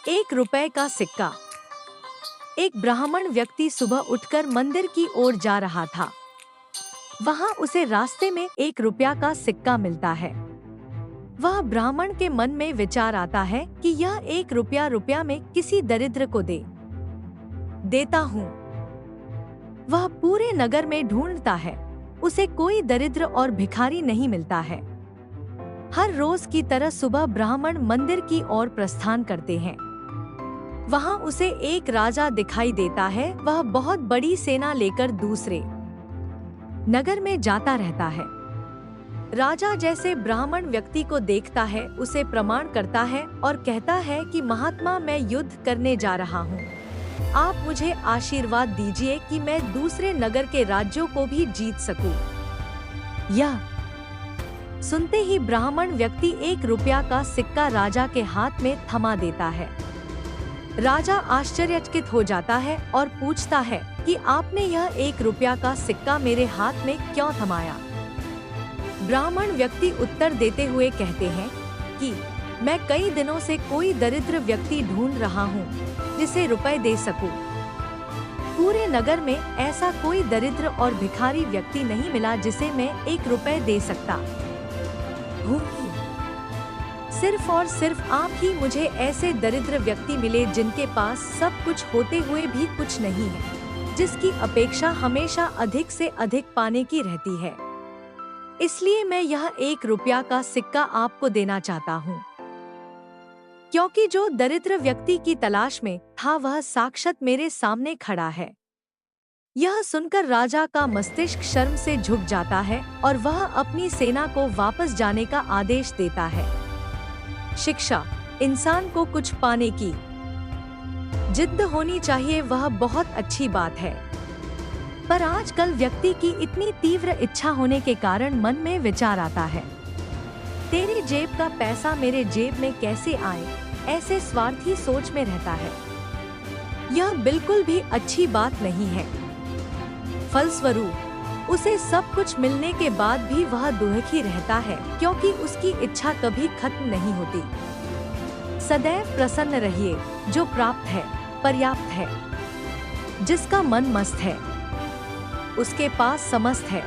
1 रुपए का सिक्का। एक ब्राह्मण व्यक्ति सुबह उठकर मंदिर की ओर जा रहा था। वहाँ उसे रास्ते में 1 रुपया का सिक्का मिलता है। वह ब्राह्मण के मन में विचार आता है कि यह 1 रुपया में किसी दरिद्र को देता हूँ। वह पूरे नगर में ढूंढता है, उसे कोई दरिद्र और भिखारी नहीं मिलता है। हर रोज की तरह सुबह ब्राह्मण मंदिर की ओर प्रस्थान करते हैं। वहाँ उसे एक राजा दिखाई देता है। वह बहुत बड़ी सेना लेकर दूसरे नगर में जाता रहता है। राजा जैसे ब्राह्मण व्यक्ति को देखता है, उसे प्रणाम करता है और कहता है कि महात्मा, मैं युद्ध करने जा रहा हूँ। आप मुझे आशीर्वाद दीजिए कि मैं दूसरे नगर के राज्यों को भी जीत सकूं। यह सुनते ही ब्राह्मण व्यक्ति 1 रुपया का सिक्का राजा के हाथ में थमा देता है। राजा आश्चर्यचकित हो जाता है और पूछता है कि आपने यह 1 रुपया का सिक्का मेरे हाथ में क्यों थमाया? ब्राह्मण व्यक्ति उत्तर देते हुए कहते हैं कि मैं कई दिनों से कोई दरिद्र व्यक्ति ढूंढ रहा हूँ जिसे रुपए दे सकूं। पूरे नगर में ऐसा कोई दरिद्र और भिखारी व्यक्ति नहीं मिला जिसे मैं 1 रुपए दे सकता हूँ। सिर्फ और सिर्फ आप ही मुझे ऐसे दरिद्र व्यक्ति मिले जिनके पास सब कुछ होते हुए भी कुछ नहीं है, जिसकी अपेक्षा हमेशा अधिक से अधिक पाने की रहती है। इसलिए मैं यह 1 रुपया का सिक्का आपको देना चाहता हूँ। क्योंकि जो दरिद्र व्यक्ति की तलाश में था वह साक्षात मेरे सामने खड़ा है। यह सुनकर राजा का मस्तिष्क शर्म से झुक जाता है और वह अपनी सेना को वापस जाने का आदेश देता है। शिक्षा, इंसान को कुछ पाने की जिद्द होनी चाहिए, वह बहुत अच्छी बात है। पर आजकल व्यक्ति की इतनी तीव्र इच्छा होने के कारण मन में विचार आता है, तेरी जेब का पैसा मेरे जेब में कैसे आए? ऐसे स्वार्थी सोच में रहता है। यह बिल्कुल भी अच्छी बात नहीं है। फलस्वरूप उसे सब कुछ मिलने के बाद भी वह दुखी रहता है, क्योंकि उसकी इच्छा कभी खत्म नहीं होती। सदैव प्रसन्न रहिए। जो प्राप्त है पर्याप्त है। जिसका मन मस्त है उसके पास समस्त है।